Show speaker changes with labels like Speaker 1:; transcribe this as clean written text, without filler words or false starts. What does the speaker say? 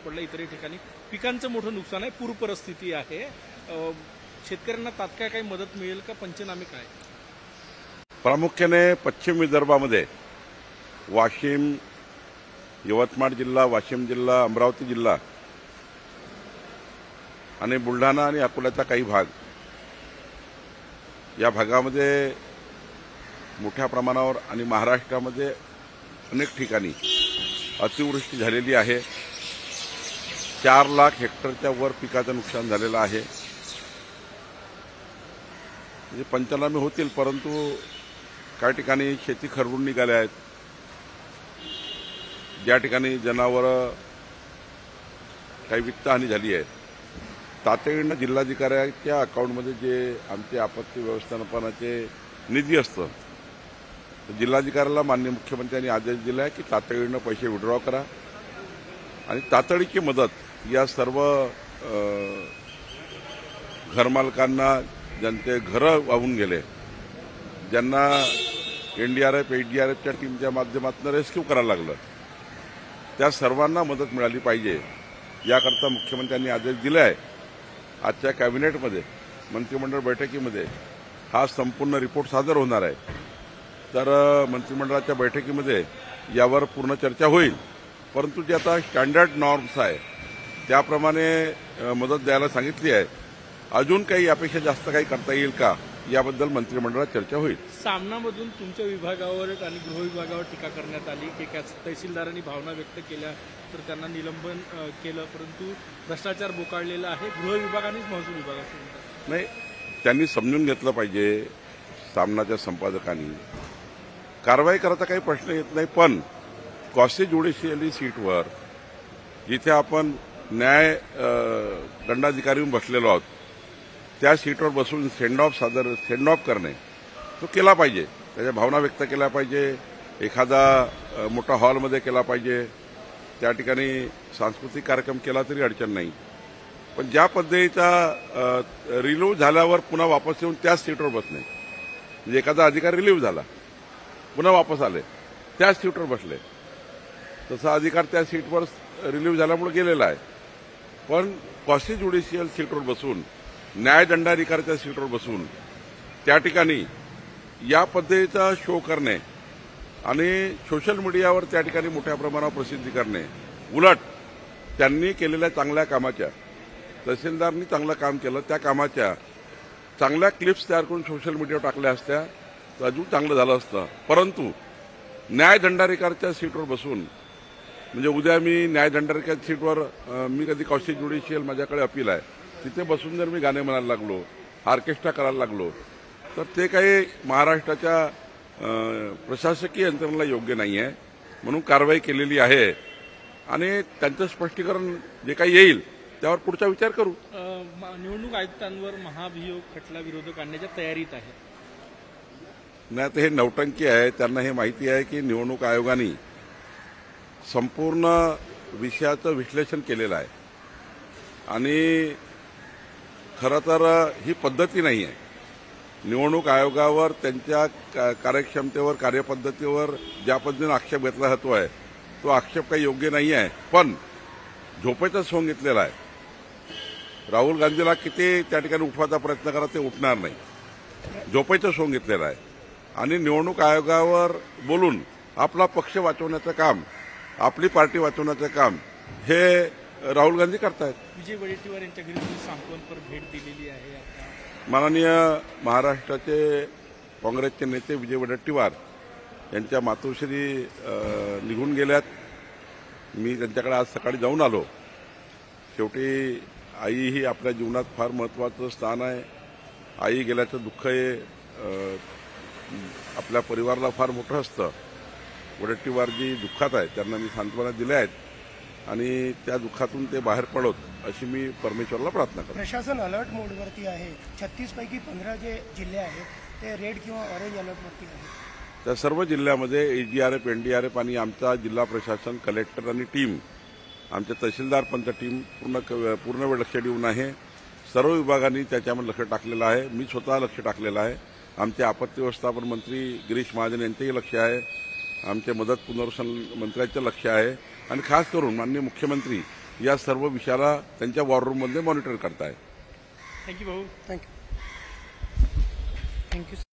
Speaker 1: पडला, इतरही ठिकाणी पिकांचं मोठं नुकसान आहे, पूर परिस्थिती आहे. शेतकऱ्यांना तात्काळ काही मदत मिळेल का? पंचनामे काय?
Speaker 2: प्रामुख्याने पश्चिम विदर्भामध्ये वाशिम, यवतमाळ जिल्हा, वाशिम जिल्हा, अमरावती जिल्हा आणि बुलढाणा आणि अकोल्याचा काही भाग, या भागामध्ये मोठ्या प्रमाणावर आणि महाराष्ट्रामध्ये अनेक ठिकाणी अतिवृष्टी झालेली आहे. 4 लाख हेक्टरच्या वर पिकाचं नुकसान झालेलं आहे. म्हणजे पंचनामे होतील, परंतु काही ठिकाणी शेती खरडून निघाल्या आहेत. ज्या ठिकाणी जनावरं काही वित्तहानी झाली आहे, तातडीनं जिल्हाधिकाऱ्याच्या अकाउंटमध्ये जे आमचे आपत्ती व्यवस्थापनाचे निधी असतं, जिल्हाधिकाऱ्याला माननीय मुख्यमंत्र्यांनी आदेश दिला आहे की तातडीनं पैसे विड्रॉ करा आणि तातडीची मदत या सर्व घरमालकांना, ज्यांचे घरं वाहून गेले, ज्यांना एनडीआरएफ, एचडीआरएफच्या टीमच्या माध्यमातून रेस्क्यू करायला लागलं, त्या सर्वांना मदत मिळाली पाहिजे. याकरता मुख्यमंत्र्यांनी आदेश दिला आहे. आजच्या कॅबिनेटमध्ये, मंत्रिमंडळ बैठकीमध्ये हा संपूर्ण रिपोर्ट सादर होणार आहे. तर मंत्रिमंडळाच्या बैठकीमध्ये यावर पूर्ण चर्चा होईल. परंतु जे आता स्टँडर्ड नॉर्म्स आहे त्याप्रमाणे मदत द्यायला सांगितली आहे. अजून काही यापेक्षा जास्त काही करता येईल का, याबद्दल मंत्रिमंडळात चर्चा होईल.
Speaker 1: सामनामधून तुमच्या विभागावर आणि गृह विभागावर टीका करण्यात आली की तहसीलदारांनी भावना व्यक्त केल्या तर त्यांना निलंबन केलं, परंतु भ्रष्टाचार बोकाळलेला आहे गृह विभागानेच महसूल विभागात.
Speaker 2: नाही, त्यांनी समजून घेतलं पाहिजे. सामनाच्या संपादकांनी कारवाई करायचा काही प्रश्न येत नाही, पण क्वासी ज्युडिशियली सीटवर जिथे आपण न्याय दंडाधिकारी बसलेलो आहोत, त्या सीटवर बसून सेंड ऑफ करणे तो केला पाहिजे. त्याच्या भावना व्यक्त केल्या पाहिजे. एखादा मोठा हॉलमध्ये केला पाहिजे. त्या ठिकाणी सांस्कृतिक कार्यक्रम केला तरी अडचण नाही. पण ज्या पद्धतीचा रिलीव्ह झाल्यावर पुन्हा वापस येऊन त्याच सीटवर बसणे, म्हणजे एखादा अधिकारी रिलीव्ह झाला, पुन्हा वापस आले, त्याच सीटवर बसले, तसा अधिकार त्या सीटवर रिलीव्ह झाल्यामुळे गेलेला आहे. पण क्वासी ज्युडिशियल सीटवर बसून, न्यायदंडाधिकाऱ्याच्या सीटवर बसून त्या ठिकाणी या पद्धतीचा शो करणे आणि सोशल मीडियावर त्या ठिकाणी मोठ्या प्रमाणावर प्रसिद्धी करणे, उलट त्यांनी केलेल्या चांगल्या कामाच्या, तहसीलदारांनी चांगलं काम केलं, त्या कामाच्या चांगल्या क्लिप्स तयार करून सोशल मीडियावर टाकल्या असत्या तर अजून चांगलं झालं असतं. परंतु न्यायदंडाधिकाऱ्याच्या सीटवर बसून, म्हणजे उद्या मी न्यायदंडाधिकाऱ्याच्या सीटवर, मी कधी क्वासी ज्युडिशियल माझ्याकडे अपील आहे, तिथे बसून जर मी गाणे म्हणायला लागलो, ऑर्केस्ट्रा करायला लागलो, तर ते काही महाराष्ट्राच्या प्रशासकीय यंत्रणेला योग्य नाही आहे. म्हणून कारवाई केलेली आहे आणि त्यांचं स्पष्टीकरण जे काही येईल त्यावर पुढचा विचार करू.
Speaker 1: निवडणूक आयुक्तांवर महाभियोग खटला विरोधक आणण्याच्या तयारीत आहे.
Speaker 2: नाही, तर हे नौटंकी आहे. त्यांना हे माहिती आहे की निवडणूक आयोगाने संपूर्ण विषयाचं विश्लेषण केलेलं आहे आणि खरं तर ही पद्धती नाही आहे. निवडणूक आयोगावर, त्यांच्या कार्यक्षमतेवर, कार्यपद्धतीवर ज्या पद्धतीने आक्षेप घेतला जातो आहे, तो आक्षेप काही योग्य नाही आहे. पण झोपेचा सोंग घेतलेला आहे. राहुल गांधीला किती त्या ठिकाणी उठवायचा प्रयत्न करा, ते उठणार नाही. झोपेचा सोंग घेतलेला आहे आणि निवडणूक आयोगावर बोलून आपला पक्ष वाचवण्याचं काम, आपली पार्टी वाचवण्याचं काम हे राहुल गांधी करतायत.
Speaker 1: विजय वडेट्टीवार यांच्या घरी सांकवनपर भेट दिलेली आहे.
Speaker 2: माननीय महाराष्ट्राचे काँग्रेसचे नेते विजय वडेट्टीवार यांच्या मातोश्री निघून गेल्यात. मी त्यांच्याकडे आज सकाळी जाऊन आलो. शेवटी आई ही आपल्या जीवनात फार महत्त्वाचं स्थान आहे. आई गेल्याचं दुःख हे आपल्या परिवाराला फार मोठं असतं. वडेट्टीवारजी दुःखात आहेत, त्यांना मी सांत्वना दिल्या आहेत आणि त्या दुःखातून ते बाहेर पडोत अशी मी परमेश्वरला प्रार्थना करतो.
Speaker 3: प्रशासन अलर्ट मोडवरती आहे. 36 पैकी 15 जे जिल्हे आहेत ते रेड किंवा ऑरेंज अलर्टवरती आहेत.
Speaker 2: त्या सर्व जिल्ह्यामध्ये एचडीआरएफ, एनडीआरएफ आणि आमचा जिल्हा प्रशासन, कलेक्टर आणि टीम, आमच्या तहसीलदार पंच टीम पूर्ण वेळ लक्ष देऊन आहे. सर्व विभागांनी त्याच्यामध्ये लक्ष टाकलेलं आहे. मी स्वतः लक्ष टाकलेलं आहे. आमचे आपत्ती व्यवस्थापन मंत्री गिरीश महाजन यांचेही लक्ष आहे. आमचे मदत पुनर्वसन मंत्र्यांचं लक्ष आहे आणि खास करून माननीय मुख्यमंत्री या सर्व विषयाला त्यांच्या वॉर रूममध्ये मॉनिटर करतायत.
Speaker 1: थँक्यू भाऊ.
Speaker 3: थँक्यू. थँक्यू.